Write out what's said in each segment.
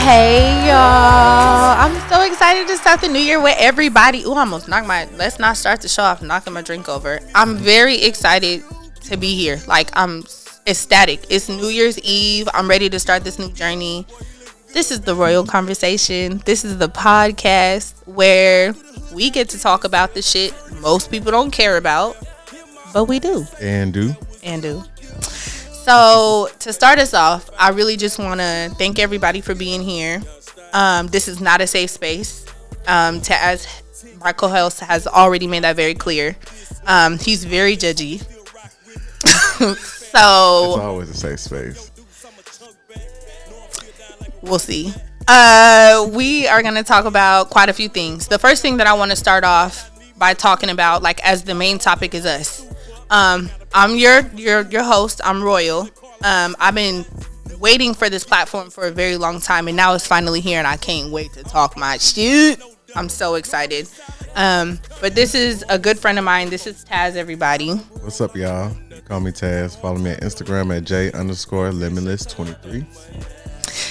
Hey y'all, I'm so excited to start the new year with everybody. Ooh, I almost knocked let's not start the show off knocking my drink over. I'm very excited to be here. Like, I'm ecstatic. It's New Year's Eve. I'm ready to start this new journey. This is the Royal Conversation. This is the podcast where we get to talk about the shit most people don't care about, but we do. And do. So to start us off, I really just want to thank everybody for being here. This is not a safe space. Tazz, my co-host, has already made that very clear. He's very judgy. So it's always a safe space. We'll see. We are going to talk about quite a few things. The first thing that I want to start off by talking about, like, as the main topic, is us. I'm your host. I'm Royal. I've been waiting for this platform for a very long time, and now it's finally here, and I can't wait to talk my shit. I'm so excited. But this is a good friend of mine. This is Tazz, everybody. What's up, y'all? Call me Tazz. Follow me on Instagram at J_limitless23.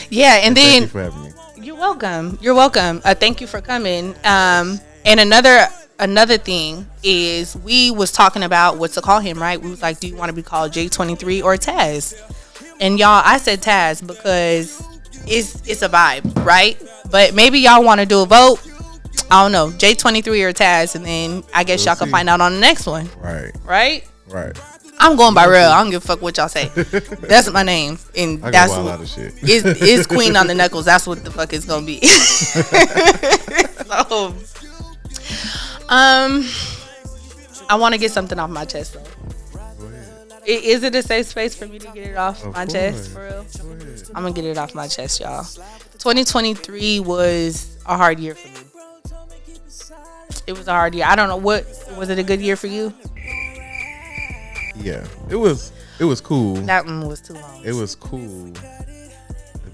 Yeah, and then thank you for having me. You're welcome. Thank you for coming. And another thing is, we was talking about what to call him, right? We was like, do you want to be called J23 or Tazz? And y'all, I said Tazz because it's a vibe, right? But maybe y'all want to do a vote. I don't know, J23 or Tazz, and then I guess y'all can find out on the next one. Right. I'm going by real. I don't give a fuck what y'all say. That's my name, and that's what is Queen on the Knuckles. That's what the fuck it's gonna be. So, I want to get something off my chest, though. Go ahead. Is it a safe space for me to get it off my chest, for real? Go ahead. I'm gonna get it off my chest, y'all. 2023 was a hard year for me. It was a hard year. I don't know, was it a good year for you? Yeah, it was cool. That one was too long. It was cool.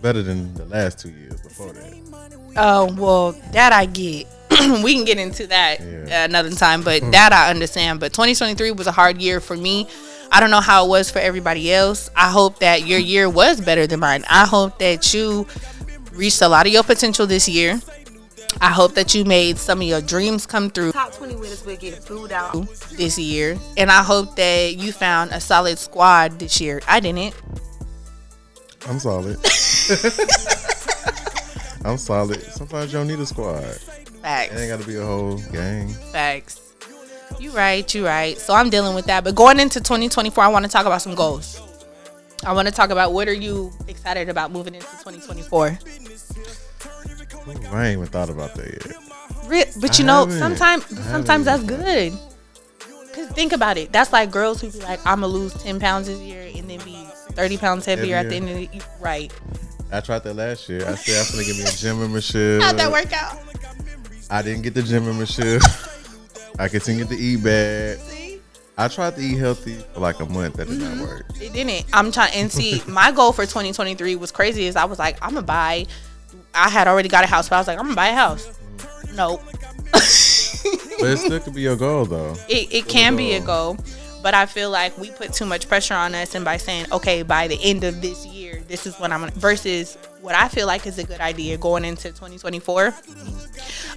Better than the last 2 years before that. Oh, well, that I get. We can get into that another time, but that I understand. But 2023 was a hard year for me. I don't know how it was for everybody else. I hope that your year was better than mine. I hope that you reached a lot of your potential this year. I hope that you made some of your dreams come through. Top 20 winners will get food out this year. And I hope that you found a solid squad this year. I didn't. I'm solid. I'm solid. Sometimes you don't need a squad. Facts. It ain't got to be a whole gang. Facts. You right. So I'm dealing with that. But going into 2024, I want to talk about some goals. I want to talk about, what are you excited about moving into 2024? Ooh, I ain't even thought about that yet. But you know, sometimes that's good. Because think about it. That's like girls who be like, I'm going to lose 10 pounds this year and then be 30 pounds heavier at the end of the year. Right. I tried that last year. I said I was going to give me a gym membership. How'd that work out? I didn't get the gym membership. I continued to eat bad. See? I tried to eat healthy for like a month. That did not work. It didn't. I'm trying. And see, my goal for 2023 was crazy. Is I was like, I'm going to buy. I had already got a house, but I was like, I'm going to buy a house. Nope. But it still could be your goal, though. It can be a goal. But I feel like we put too much pressure on us, and by saying, okay, by the end of this year, this is what I'm going to, versus what I feel like is a good idea going into 2024,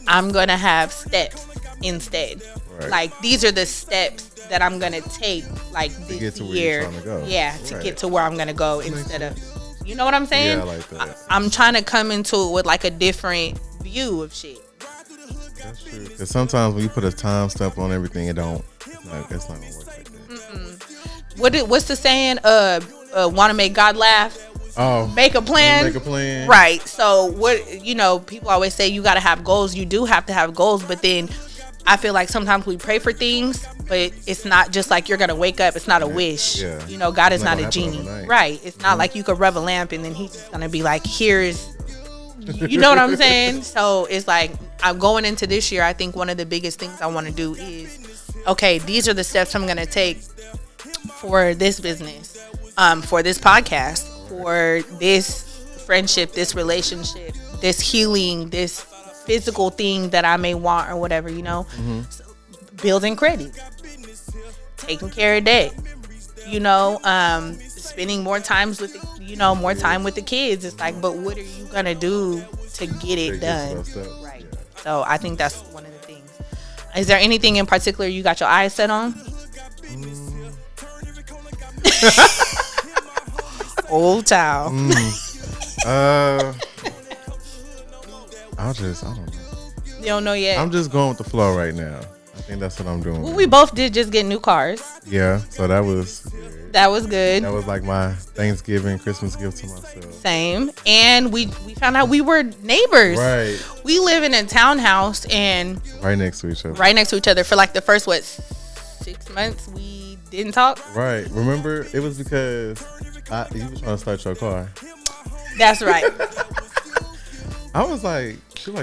I'm going to have steps instead. Right. Like, these are the steps that I'm going to take, like, this year. Yeah, to get to where I'm going to go instead of, you know what I'm saying? Yeah, I like that. I'm trying to come into it with, like, a different view of shit. That's true. Because sometimes when you put a time stamp on everything, it's not going to work like that. What's the saying? Want to make God laugh? Oh, make a plan. Right. So people always say you got to have goals. You do have to have goals, but then I feel like sometimes we pray for things, but it's not just like you're gonna wake up. It's not a wish. Yeah. God is not a genie. Right. It's not like you could rub a lamp and then he's just gonna be like, here's. You know what I'm saying? So it's like, I'm going into this year. I think one of the biggest things I want to do is, okay, these are the steps I'm gonna take for this business, for this podcast, for this friendship, this relationship, this healing, this physical thing that I may want or whatever, So, building credit, taking care of debt, spending more times with more time with the kids. It's like, but what are you gonna do to get it done? Right. Yeah. So I think that's one of the things. Is there anything in particular you got your eyes set on? Old towel. I don't know. You don't know yet? I'm just going with the flow right now. I think that's what I'm doing. Well, we both did just get new cars. Yeah, so that was good. That was good. That was like my Thanksgiving, Christmas gift to myself. Same. And we found out we were neighbors. Right. We live in a townhouse and right next to each other. Right next to each other for like the first 6 months we didn't talk. Right. Remember, it was because you were trying to start your car. That's right. I was like,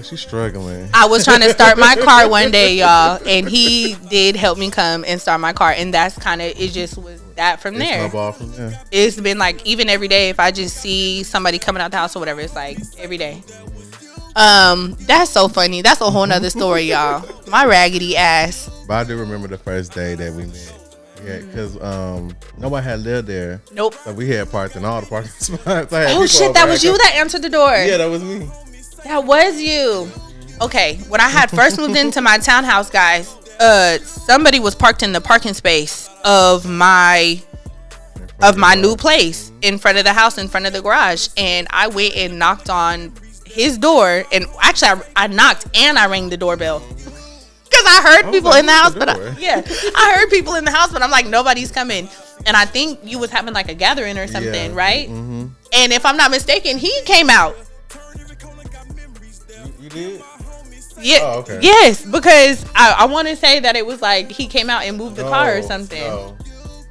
she's struggling. I was trying to start my car one day, y'all, and he did help me come and start my car, and that's kind of, it just was that from there. Snowball from there. It's been like, even every day, if I just see somebody coming out the house or whatever, it's like every day. That's so funny. That's a whole nother story, y'all. My raggedy ass. But I do remember the first day that we met. Yeah, because nobody had lived there. Nope. So we had parked in all the parking spots. Oh shit, that was you that answered the door. Yeah, that was me. That was you. Okay, when I had first moved into my townhouse, guys, somebody was parked in the parking space of my new place in front of the house, in front of the garage, and I went and knocked on his door, and actually I knocked and I rang the doorbell because I heard people in the house, but I heard people in the house, but I'm like, nobody's coming, and I think you was having like a gathering or something, right? Mm-hmm. And if I'm not mistaken, he came out. You did? Yeah. Oh, okay. Yes, because I want to say that it was like he came out and moved the car or something. No,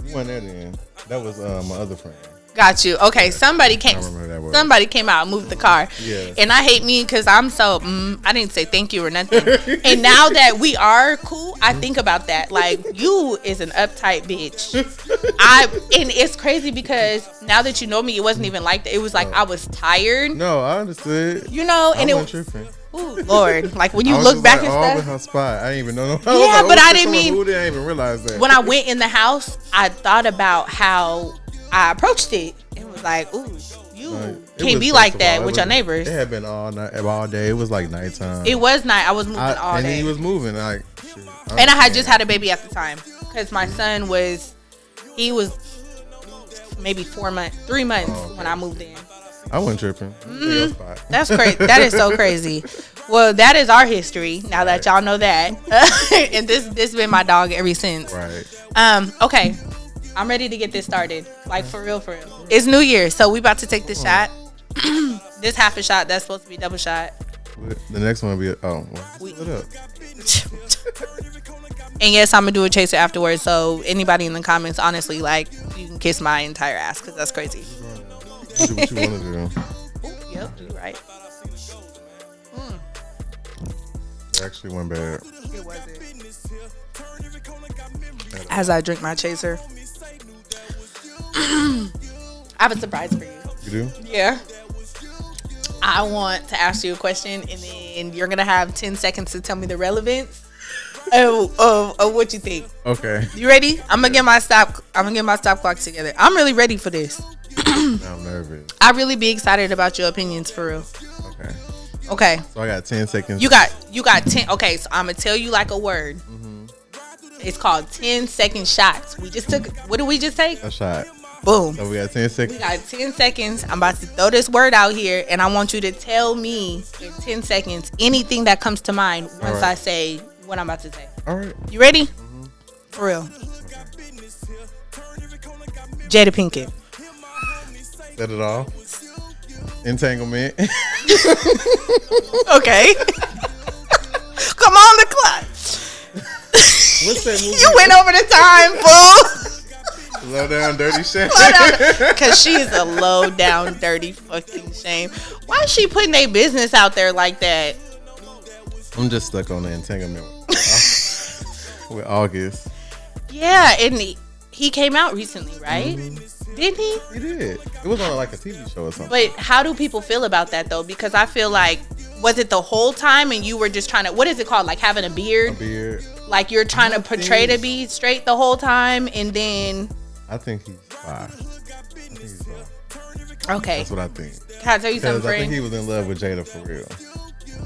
you weren't there then. That was my other friend. Got you. Okay, yeah. Somebody came out and moved the car. Yeah. And I hate me because I'm so I didn't say thank you or nothing. And now that we are cool, I think about that. Like, you is an uptight bitch. And it's crazy because now that you know me, it wasn't even like that. It was like I was tired. No, I understood. And I wasn't tripping. Ooh, Lord. Like, when you look back and stuff. With her spot. I didn't even know. Yeah, but I didn't mean. Who didn't even realize that? When I went in the house, I thought about how I approached it. It was like, ooh, you can't be like that with your neighbors. It had been all night, all day. It was like nighttime. It was night. I was moving all day. And he was moving. Like, shit, and I had just had a baby at the time. Because my son was maybe 3 months when I moved in. I wasn't tripping. That's crazy. That is so crazy. Well, that is our history. Now that y'all know that, and this been my dog ever since. Right. Okay, I'm ready to get this started. Like, for real. It's New Year, so we about to take this shot. This half a shot. That's supposed to be double shot. The next one will be what up? And yes, I'm gonna do a chaser afterwards. So anybody in the comments, honestly, like, you can kiss my entire ass because that's crazy. Do what you want to do. Ooh, yep, you're right. It actually went bad. It wasn't. As I drink my chaser, I have a surprise for you. You do? Yeah. I want to ask you a question, and then you're gonna have 10 seconds to tell me the relevance of what you think. Okay. You ready? I'm gonna get my stop clock together. I'm really ready for this. I'm nervous. I really be excited about your opinions, for real. Okay. So I got 10 seconds. You got 10. Okay, so I'm gonna tell you like a word. Mm-hmm. It's called 10-second shots. We just took. What did we just take? A shot. Boom. So we got 10 seconds. We got 10 seconds. I'm about to throw this word out here, and I want you to tell me in 10 seconds anything that comes to mind once I say what I'm about to say. All right. You ready? Mm-hmm. For real. Okay. Jada Pinkett. Said it all. Entanglement. Okay. Come on, the clock. What's that movie? You went over the time, fool. Low down, dirty shame. Because she's a low down, dirty fucking shame. Why is she putting their business out there like that? I'm just stuck on the entanglement with August. Yeah, and he came out recently, right? Mm-hmm. Didn't he? He did. It was on like a TV show or something. But how do people feel about that though? Because I feel like, was it the whole time and you were just trying to, what is it called? Like having a beard? A beard. Like you're trying to portray to be straight the whole time, and then. I think he's fine. Okay. That's what I think. Can I tell you something, Because I think friend? he was in love with Jada for real.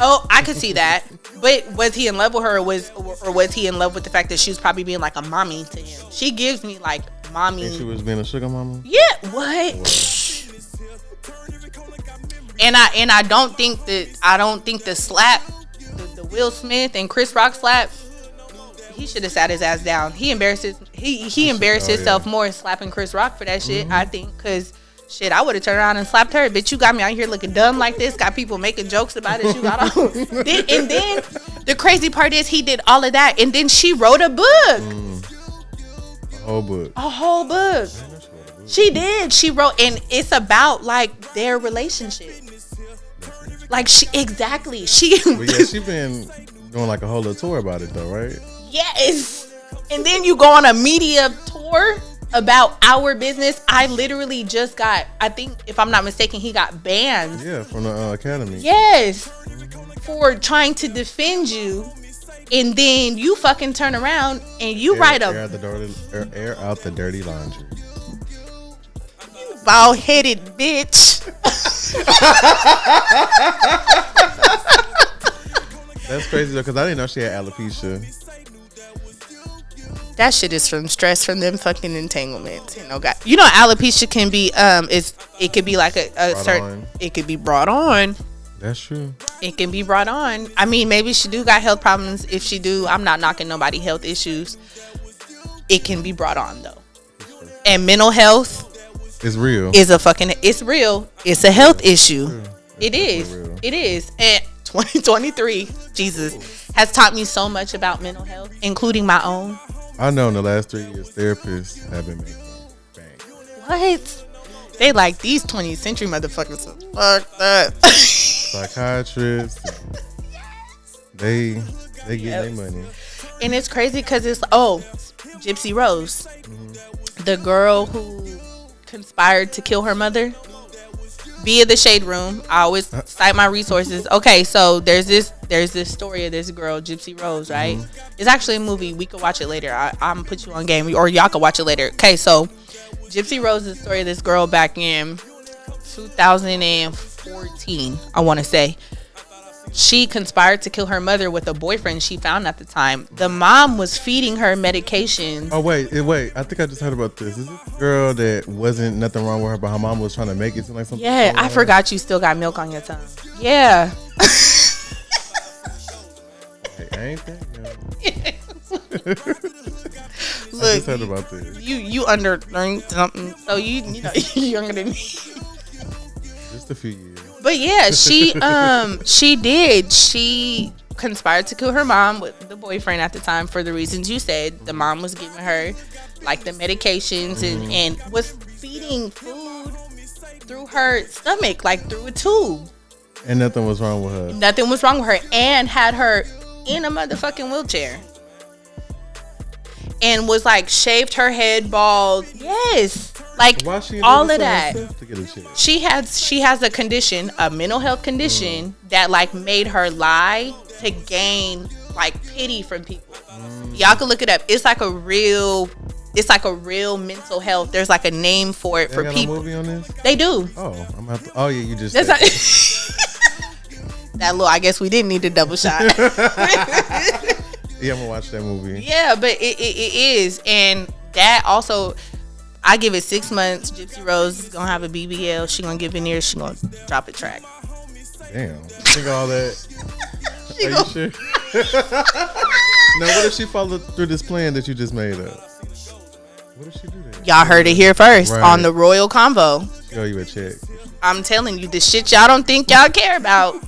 Oh, I could see that. But was he in love with her, or was he in love with the fact that she was probably being like a mommy to him? She gives me like mommy. And she was being a sugar mama? Yeah, what? And I don't think the slap, the Will Smith and Chris Rock slap, he should have sat his ass down. He embarrassed himself more slapping Chris Rock for that shit. I think, because shit, I would have turned around and slapped her. Bitch, you got me out here looking dumb like this. Got people making jokes about it. You got all. And then the crazy part is he did all of that, and then she wrote a book. A whole book. She did. She wrote, and it's about like their relationship. Like she exactly. But yeah, she been doing like a whole little tour about it though, right? Yes. And then you go on a media tour about our business. I literally just got, I think, if I'm not mistaken, he got banned. Yeah, from the Academy. Yes. For trying to defend you. And then you fucking turn around and you write a... Air out the dirty laundry. You bald-headed bitch. That's crazy though, because I didn't know she had alopecia. That shit is from stress from them fucking entanglements. You know, alopecia can be it could be like a certain. It could be brought on. That's true. It can be brought on. I mean, maybe she do got health problems. If she do, I'm not knocking nobody health issues. It can be brought on though, and mental health is real. It's real. It's a health issue. It is. Real. It is. And 2023, Jesus, has taught me so much about mental health, including my own. I know in the last 3 years, therapists have been making bank. What? They like these 20th century motherfuckers. Fuck that. Psychiatrists. They get their money. And it's crazy because it's, Gypsy Rose. The girl who conspired to kill her mother. Via the Shade Room. I always cite my resources. Okay, so there's this story of this girl, Gypsy Rose, right? It's actually a movie. We could watch it later. I'm gonna put you on game, or y'all can watch it later. Okay, so Gypsy Rose is the story of this girl back in 2014, I want to say. She conspired to kill her mother with a boyfriend she found at the time. The mom was feeding her medications. Oh, wait. I think I just heard about this. Is this a girl that wasn't nothing wrong with her, but her mom was trying to make it seem like something? Yeah, I forgot you still got milk on your tongue. Yeah. Hey, ain't that Look, I just heard about this. You underlearned something, so you know you're younger than me. Just a few years. But yeah, she did. She conspired to kill her mom with the boyfriend at the time for the reasons you said. The mom was giving her like the medications and was feeding food through her stomach, like through a tube. And nothing was wrong with her. Nothing was wrong with her, and had her in a motherfucking wheelchair. And was like shaved her head bald. Yes. Like all of that. She has a condition, a mental health condition that like made her lie to gain like pity from people. Y'all can look it up. It's like a real mental health. There's like a name for it for people. A movie on this? They do. Oh, yeah, you just said that little. I guess we didn't need a double shot. Yeah, I'm gonna watch that movie. Yeah, but it is, and that also. I give it 6 months. Gypsy Rose is gonna have a BBL. She gonna get veneers. She gonna drop a track. Damn, think all that. Are you sure? Now, what if she followed through this plan that you just made up? What if she do that? Y'all heard it here first on the Royal Convo. She owe you a check. I'm telling you, the shit y'all don't think y'all care about.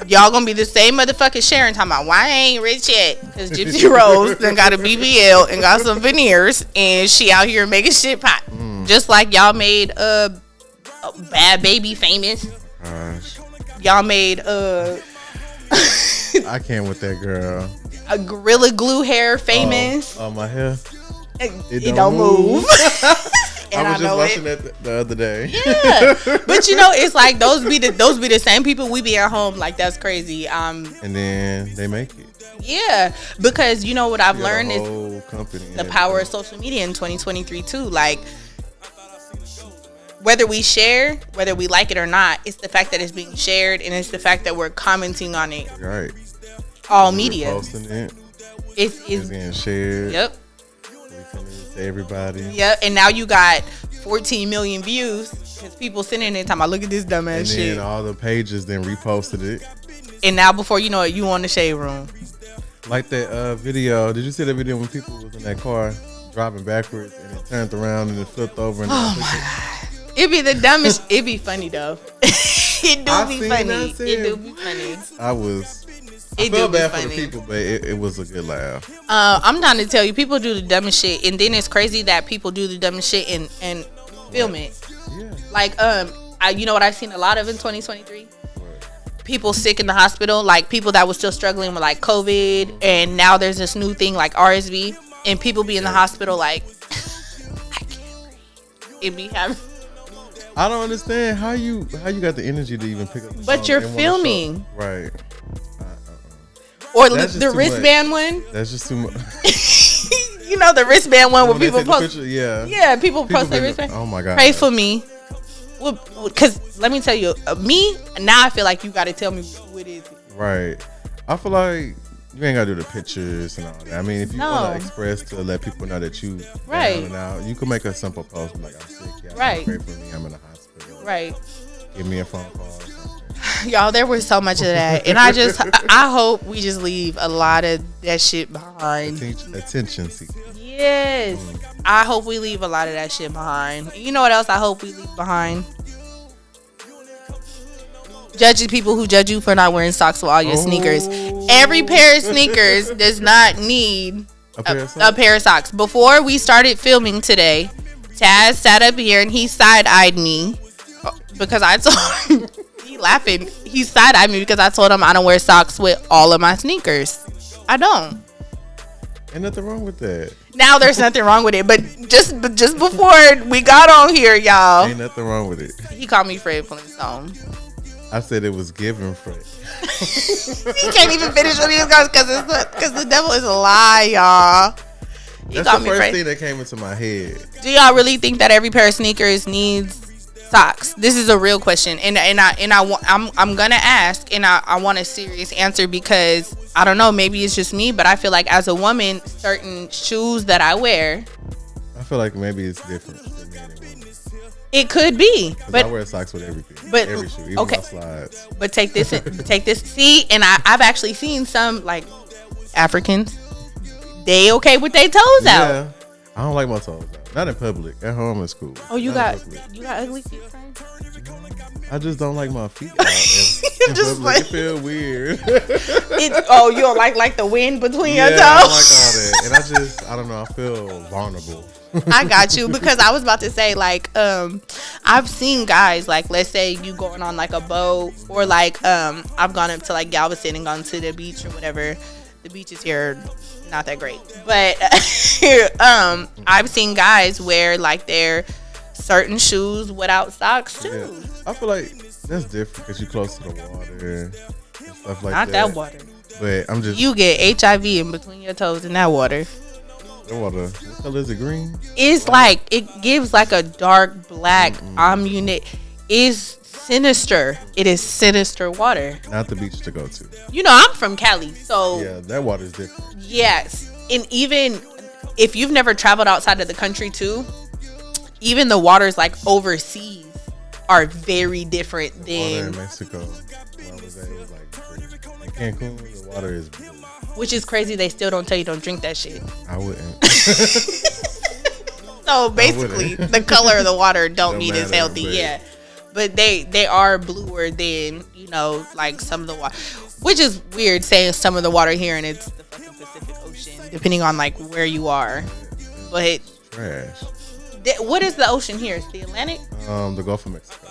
Y'all gonna be the same motherfucking Sharon talking about why I ain't rich yet. Because Gypsy Rose done got a BBL and got some veneers and she out here making shit pop. Just like y'all made a Bad Baby famous. Y'all made I can't with that girl. A Gorilla Glue hair famous. Oh, my hair. It don't move. I was just watching that the other day. Yeah, but you know, it's like those be the same people we be at home. Like that's crazy. And then they make it. Yeah, because you know what I've learned is the power of social media in 2023 too. Like whether we share, whether we like it or not, it's the fact that it's being shared, and it's the fact that we're commenting on it. Right. All media. Posting it. It's getting shared. Yep. We sending it to everybody. Yep. And now you got 14 million views because people sitting there talking about, look at this dumbass shit. And then all the pages then reposted it. And now before you know it, you on the shade room. Like that video. Did you see that video when people was in that car driving backwards and it turned around and it flipped over? And oh my God. It'd be the dumbest. It'd be funny though. It do be funny. It do be funny. I felt bad for the people, but it was a good laugh. I'm trying to tell you, people do the dumbest shit, and then it's crazy that people do the dumbest shit and film it. Yeah. Like you know what I've seen a lot of in 2023? People sick in the hospital, like people that was still struggling with like COVID, and now there's this new thing like RSV, and people be in the hospital like, I can't breathe. It be having. I don't understand how you got the energy to even pick up. But you're filming, right? Or the wristband one. That's just too much. You know the wristband one where people post. Yeah, people post their wristband. Oh my God! Pray for me. Because let me tell you, me now I feel like you got to tell me what is it. Right. I feel like you ain't got to do the pictures and all that. I mean, if you want to express to let people know that you down and out, you can make a simple post like, I'm sick, yeah, pray for me, I'm in the hospital. Right. Give me a phone call or something. Y'all, there was so much of that. And I hope we just leave a lot of that shit behind. Attention seeking. Yes. I hope we leave a lot of that shit behind. You know what else I hope we leave behind? Judging people who judge you for not wearing socks with all your sneakers. Every pair of sneakers does not need a pair of socks. Before we started filming today, Tazz sat up here and he side-eyed me because I told him, he laughing. He side-eyed me because I told him I don't wear socks with all of my sneakers. I don't. Ain't nothing wrong with that. Now there's nothing wrong with it, but just before we got on here, y'all, ain't nothing wrong with it. He called me Fred Flintstone. I said it was given Fred. He can't even finish what he was going because the devil is a lie, y'all. That's the first thing that came into my head. Do y'all really think that every pair of sneakers needs socks? This is a real question, and I'm gonna ask, and I want a serious answer because I don't know, maybe it's just me, but I feel like as a woman, certain shoes that I wear, I feel like maybe it's different for men and women. It could be, but I wear socks with everything, but every shoe, even my slides. But take this. See, and I've actually seen some like Africans. They okay with their toes out. Yeah, I don't like my toes out. Not in public. At home is cool. Oh, you got ugly feet, friend? I just don't like my feet out. Just like, it feel weird. You don't like the wind between your toes? I don't like all that, and I don't know. I feel vulnerable. I got you, because I was about to say, like, I've seen guys, like, let's say you going on like a boat, or like I've gone up to like Galveston and gone to the beach or whatever. The beaches here are not that great, but I've seen guys wear like their certain shoes without socks too. Yeah. I feel like that's different because you're close to the water and stuff like that. Not that water. But I'm just, you get HIV in between your toes in that water. That water, what color is it? Green? It's like, it gives like a dark black It's sinister. It is sinister water. Not the beach to go to. You know, I'm from Cali, so yeah, that water is different. Yes, and even if you've never traveled outside of the country too, even the waters like overseas are very different than water in Mexico. When I was there, it was like green. In Cancun, the water is blue. Which is crazy. They still don't tell you don't drink that shit. I wouldn't. So basically, the color of the water don't mean it's healthy. But yeah, but they are bluer than, you know, like some of the water. Which is weird saying some of the water here and it's the fucking Pacific Ocean, depending on like where you are. But trash. What is the ocean here? It's the Atlantic? The Gulf of Mexico.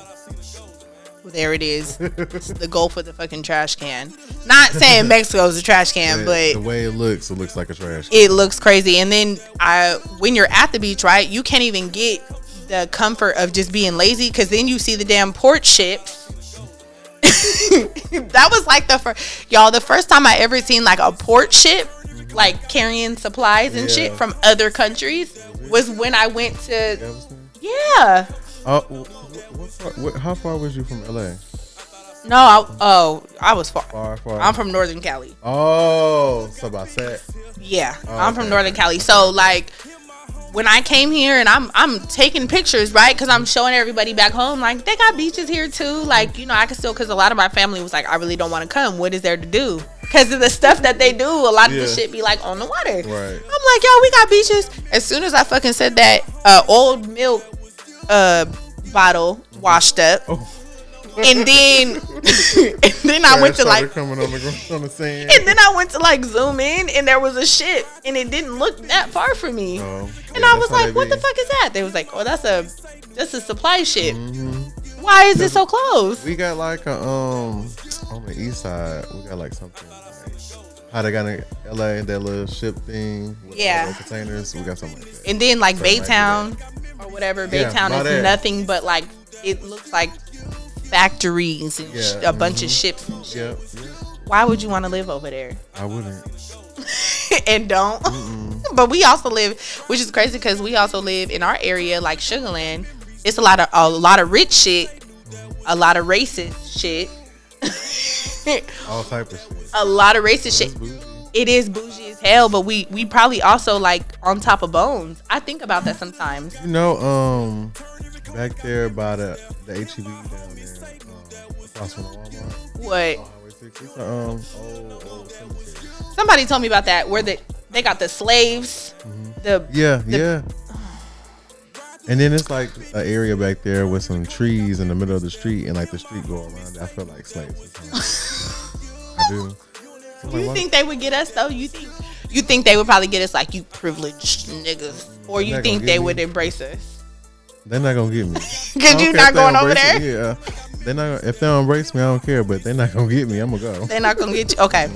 There it is. It's the Gulf of the fucking trash can. Not saying Mexico's a trash can, but the way it looks like a trash can. It looks crazy. And then when you're at the beach, right, you can't even get the comfort of just being lazy, because then you see the damn port ships. That was like the first time I ever seen like a port ship, like carrying supplies and shit from other countries, was when I went to How far was you from LA? No, I was far. Far. I'm from Northern Cali. Oh, so about that. Yeah, I'm from Northern Cali. So like, when I came here and I'm taking pictures, right? Because I'm showing everybody back home, like, they got beaches here too. Like, you know, I can still, because a lot of my family was like, I really don't want to come. What is there to do? Because of the stuff that they do, a lot of the shit be like on the water. Right. I'm like, yo, we got beaches. As soon as I fucking said that, old milk bottle washed up. Oh. And then I went to like coming on the sand. And then I went to like zoom in, and there was a ship, and it didn't look that far from me. Oh, and I was like, "What the fuck is that?" They was like, "Oh, that's a supply ship." Mm-hmm. Why is it so close? We got like a on the east side, we got like something like how they got in LA, that little ship thing with all those containers. We got something like that. And then like Baytown or whatever. Baytown is nothing but like, it looks like factories and a bunch of ships and shit. Why would you want to live over there? I wouldn't. And don't. But we also live, which is crazy because we also live in our area, like Sugarland. It's a lot of rich shit, a lot of racist shit. All type of shit. A lot of racist shit. It is bougie as hell, but we probably also like on top of bones. I think about that sometimes. You know, back there by the HEB down there, across from the Walmart. What? Highway 6. It's old cemetery. Somebody told me about that, where they got the slaves. Mm-hmm. And then it's like an area back there with some trees in the middle of the street, and like the street go around it. I feel like slaves. I do. You think they would get us though? You think they would probably get us like, you privileged niggas, or you think they would embrace us? They're not gonna get me. Cause you're not going over there. Yeah, they're not. If they don't embrace me, I don't care. But they're not gonna get me. I'm gonna go. They're not gonna get you. Okay.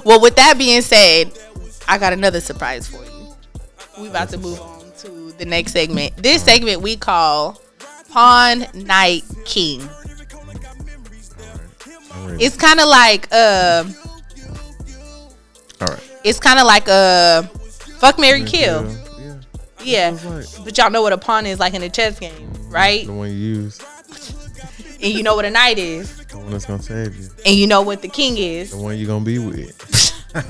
Well, with that being said, I got another surprise for you. We about to move on to the next segment. This segment we call Pawn Night King. Right. It's kind of like all right. It's kind of like a fuck, marry, kill. Yeah. But y'all know what a pawn is like in a chess game, right? The one you use. And you know what a knight is. The one that's gonna save you. And you know what the king is. The one you're gonna be with.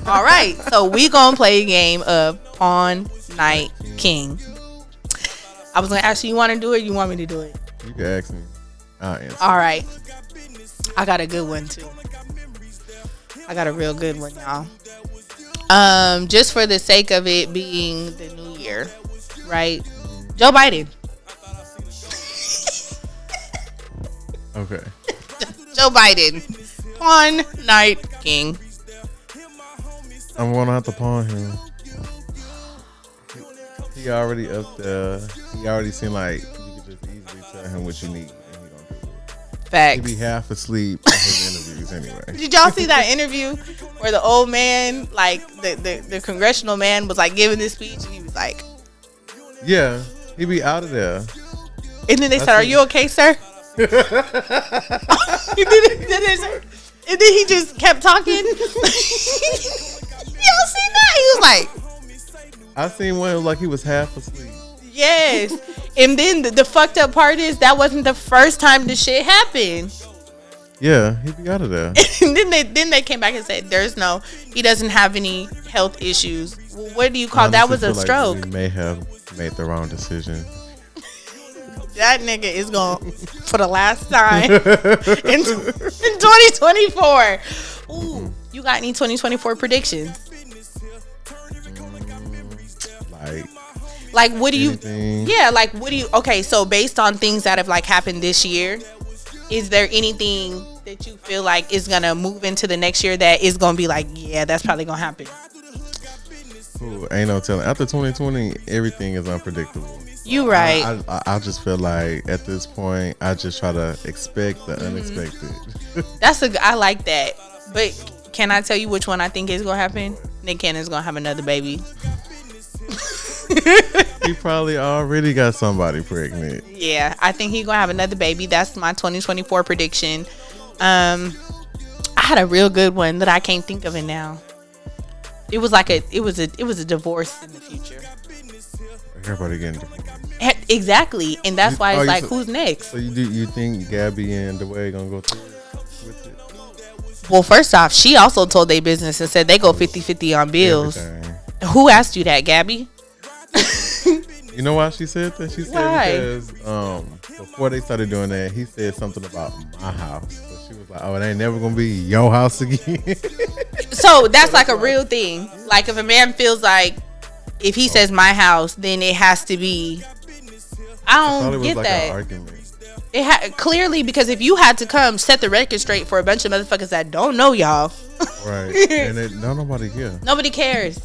All right. So we gonna play a game of Pawn Night King. I was gonna ask you want to do it, or you want me to do it? You can ask me. I'll answer. All right. I got a good one too. I got a real good one, y'all. Just for the sake of it being the new year, right? Joe Biden. Okay. Joe Biden. Pawn Night King. I'm gonna have to pawn him. He already up there. He already seemed like you could just easily tell him what you need, and he gonna do it. Facts. He be half asleep on his interviews anyway. Did y'all see that interview where the old man, like the congressional man, was like giving this speech, and he was like, "Yeah, he be out of there." And then they said, "Are you okay, sir?" And then he just kept talking. Y'all seen that? He was like, I seen one like he was half asleep. Yes. And then the fucked up part is that wasn't the first time the shit happened. Yeah, he'd be out of there. And then they came back and said he doesn't have any health issues. Well, what do you call that? Was a stroke. Like he may have made the wrong decision. That nigga is going for the last time in 2024. Ooh, you got any 2024 predictions? Like what do anything? Okay, so based on things that have like happened this year, is there anything that you feel like is gonna move into the next year that is gonna be like, yeah, that's probably gonna happen? Ooh, ain't no telling. After 2020, everything is unpredictable. You right. I just feel like at this point, I just try to expect the unexpected. I like that. But can I tell you which one I think is gonna happen? Nick Cannon's gonna have another baby. He probably already got somebody pregnant. Yeah, I think he's gonna have another baby. That's my 2024 prediction. I had a real good one that I can't think of it now. It was like it was a divorce in the future. Everybody getting divorced. Exactly, and that's why it's like, who's next? So you think Gabby and DeWay gonna go through with it? Well, first off, she also told their business and said they go 50-50 on bills. Everything. Who asked you that, Gabby? You know why she said that? She said because before they started doing that, he said something about my house. So she was like, "Oh, it ain't never gonna be your house again." So that's like a real thing. Like if a man feels like if he says my house, then it has to be. I don't get like that. An argument. Clearly, because if you had to come set the record straight for a bunch of motherfuckers that don't know y'all, right? And nobody cares. Nobody cares.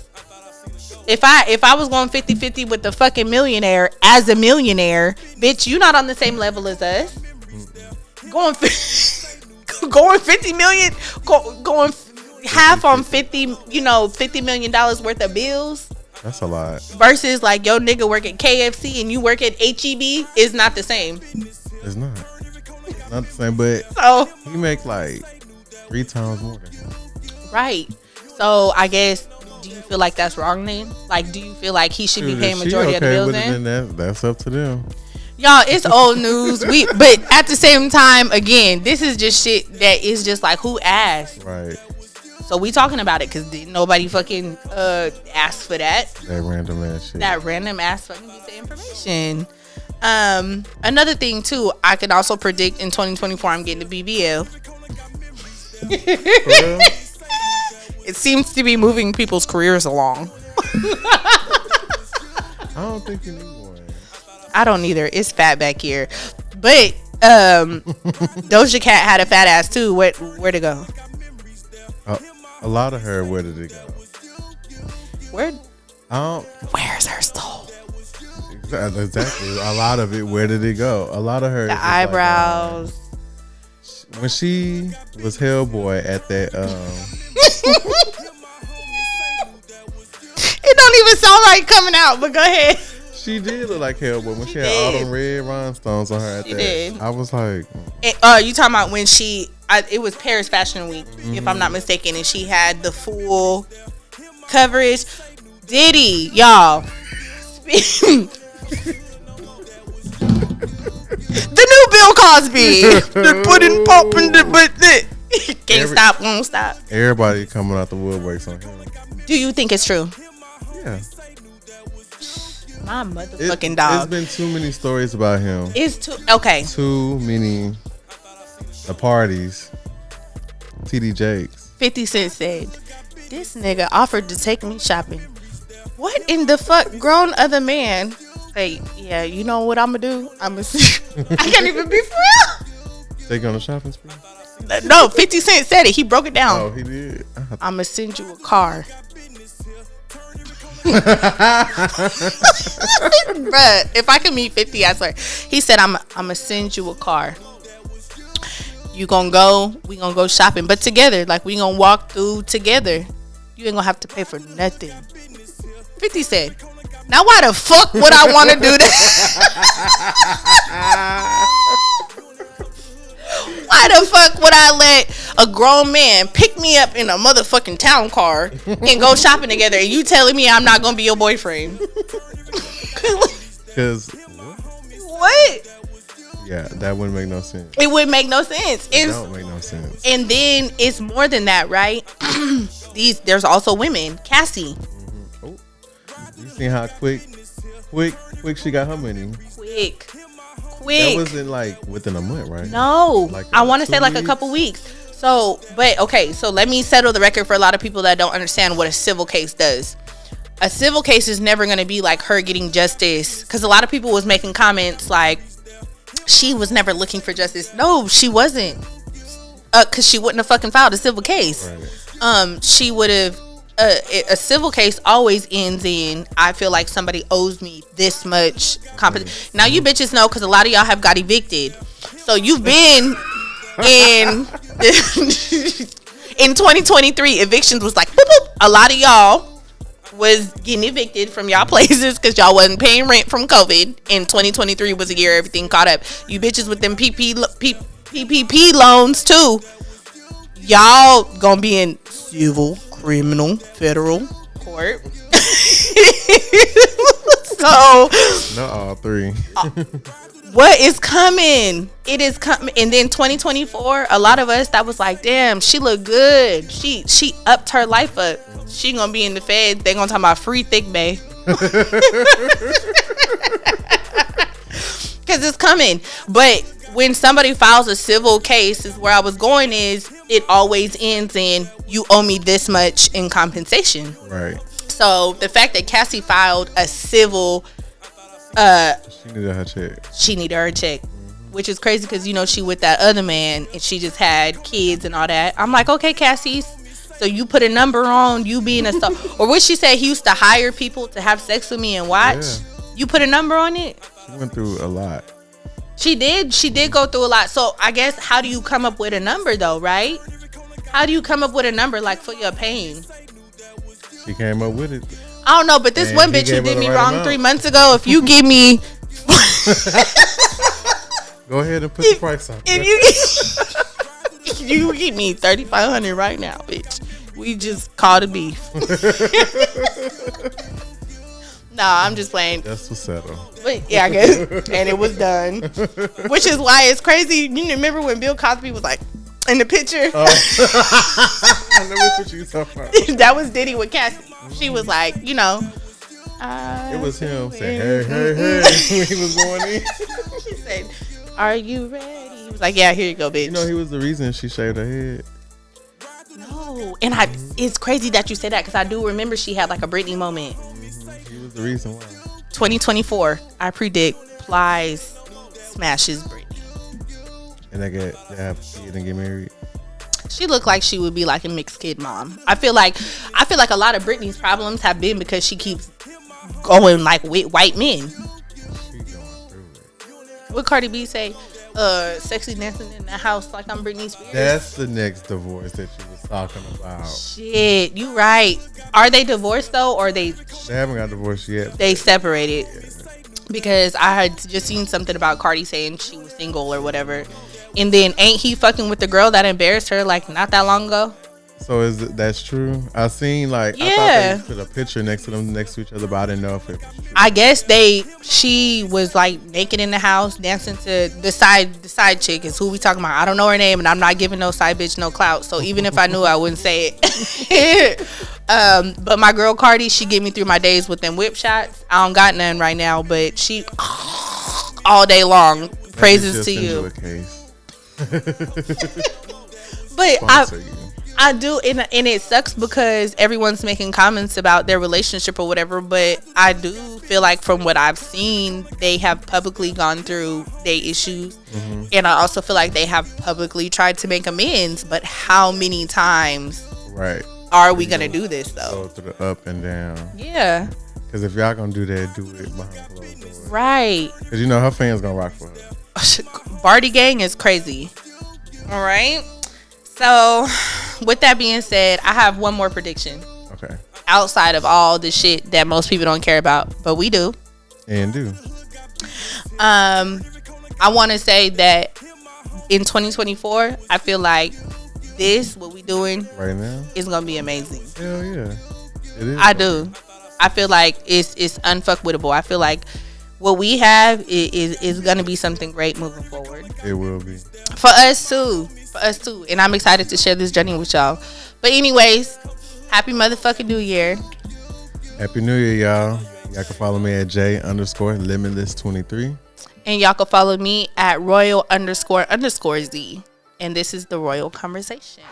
If I was going 50-50 with the fucking millionaire as a millionaire, bitch, you not on the same level as us. Going 50 million, going half on 50, $50 million worth of bills. That's a lot. Versus like your nigga work at KFC and you work at HEB is not the same. It's not the same, but he make like 3 times more than him. Right. So I guess, do you feel like that's wrong then? Like, do you feel like he should be paying majority of the bills then? That's up to them. Y'all, it's old news. But at the same time, again, this is just shit that is just like, who asked? Right. So we talking about it because nobody fucking asked for that. That random ass shit. That random ass fucking piece of information. Another thing too, I can also predict in 2024 I'm getting the BBL. For real? It seems to be moving people's careers along. I don't think you need one. I don't either. It's fat back here. But Doja Cat had a fat ass too. Where'd it go? A lot of her, where did it go? Where's her soul? Exactly. A lot of it, where did it go? A lot of her. The eyebrows. Like, when she was Hellboy at that. It don't even sound right coming out, but go ahead. She did look like Hellboy when she had all them red rhinestones on her. She did. I was like, you talking about when it was Paris Fashion Week, if I'm not mistaken, and she had the full coverage. Diddy, y'all. The new Bill Cosby. They're putting pop in the can't stop, won't stop. Everybody coming out the woodworks on him. Do you think it's true? Yeah. My motherfucking dog. There's been too many stories about him. It's too many. The parties. TD Jakes. 50 Cent said, "This nigga offered to take me shopping." What in the fuck, grown other man? Hey, yeah, you know what I'm gonna do? I can't even be for real. Take you on a shopping spree? No, 50 Cent said it. He broke it down. Oh, he did. I'm gonna send you a car. Bruh, if I can meet 50, I swear. He said, I'm gonna send you a car. We gonna go shopping, but together. Like, we gonna walk through together. You ain't gonna have to pay for nothing. 50 said, now why the fuck would I want to do that? Why the fuck would I let a grown man pick me up in a motherfucking town car and go shopping together, and you telling me I'm not gonna be your boyfriend? Because what? Yeah, that wouldn't make no sense. It wouldn't make no sense. It don't make no sense. And then it's more than that, right? There's also women. Cassie. Mm-hmm. Oh, you seen how quick she got her money? Quick. That wasn't like within a month, right? No, like I want to say like a couple weeks. So, but okay, so let me settle the record for a lot of people that don't understand what a civil case does. A civil case is never going to be like her getting justice, because a lot of people was making comments like she was never looking for justice. No, she wasn't, because she wouldn't have fucking filed a civil case. Right. She would have. A civil case always ends in, I feel like somebody owes me this much compensation. Now you bitches know, because a lot of y'all have got evicted. So you've been in 2023, evictions was like boop, boop. A lot of y'all was getting evicted from y'all places because y'all wasn't paying rent from COVID. And 2023 was a year everything caught up. You bitches with them PPP loans too. Y'all gonna be in civil, criminal, federal court. So not all three. What is coming? It is coming. And then 2024, a lot of us that was like, damn, she look good. She upped her life up. She gonna be in the Fed. They gonna talk about free thick bae. Cause it's coming. But when somebody files a civil case, is where I was going, is it always ends in you owe me this much in compensation. Right. So the fact that Cassie filed a civil, she needed her check. Mm-hmm. Which is crazy because she with that other man and she just had kids and all that. I'm like, okay, Cassie. So you put a number on you being a star, or what she said, he used to hire people to have sex with me and watch. Yeah. You put a number on it. She went through a lot. She did go through a lot. So I guess, how do you come up with a number though, right? How do you come up with a number like for your pain? She came up with it. I don't know, but this one bitch who did me wrong 3 months ago, if you give me go ahead and put the price on. If you give me $3,500 right now, bitch, we just call the beef. Nah, I'm just playing. That's what's settled. But yeah, I guess. And it was done. Which is why it's crazy. You remember when Bill Cosby was like in the picture? Oh. I know what you talking about. That was Diddy with Cassie. She was like, it was him saying, hey, hey, hey, when he was going in. She said, are you ready? He was like, yeah, here you go, bitch. He was the reason she shaved her head. No. And it's crazy that you said that, because I do remember she had like a Britney moment. He was the reason why. 2024, I predict Plies smashes Britney. And they have a kid and get married. She looked like she would be like a mixed kid mom. I feel like a lot of Britney's problems have been because she keeps going like with white men. She going through it. What Cardi B say? Sexy dancing in the house like I'm Britney Spears. That's the next divorce that you was talking about. Shit, you right. Are they divorced though, or they haven't got divorced yet? They separated. Yeah. Because I had just seen something about Cardi saying she was single or whatever. And then ain't he fucking with the girl that embarrassed her like not that long ago? So that's true? I seen I thought they put a picture next to each other, but I didn't know if it was true. I guess she was like naked in the house dancing to the side chick is who we talking about. I don't know her name, and I'm not giving no side bitch no clout. So even if I knew, I wouldn't say it. But my girl Cardi, she get me through my days with them whip shots. I don't got none right now, but she all day long praises to you. A case. But I do, and it sucks because everyone's making comments about their relationship or whatever, but I do feel like from what I've seen, they have publicly gone through their issues. Mm-hmm. And I also feel like they have publicly tried to make amends, but how many times are we going to do this though? Go through the up and down. Yeah. Because if y'all going to do that, do it behind closed doors. Right. Because her fans going to rock for her. Barty gang is crazy. All right. So, with that being said, I have one more prediction. Okay. Outside of all the shit that most people don't care about, but we do. And do. I want to say that in 2024, I feel like what we doing right now is gonna be amazing. Hell yeah, it is. I do. I feel like it's unfuckwittable. I feel like what we have is gonna be something great moving forward. It will be for us too. And I'm excited to share this journey with y'all. But anyways, happy motherfucking New Year. Happy New Year, y'all. Y'all can follow me at J_Limitless23. And y'all can follow me at Royal__Z. And this is the Royal Conversation.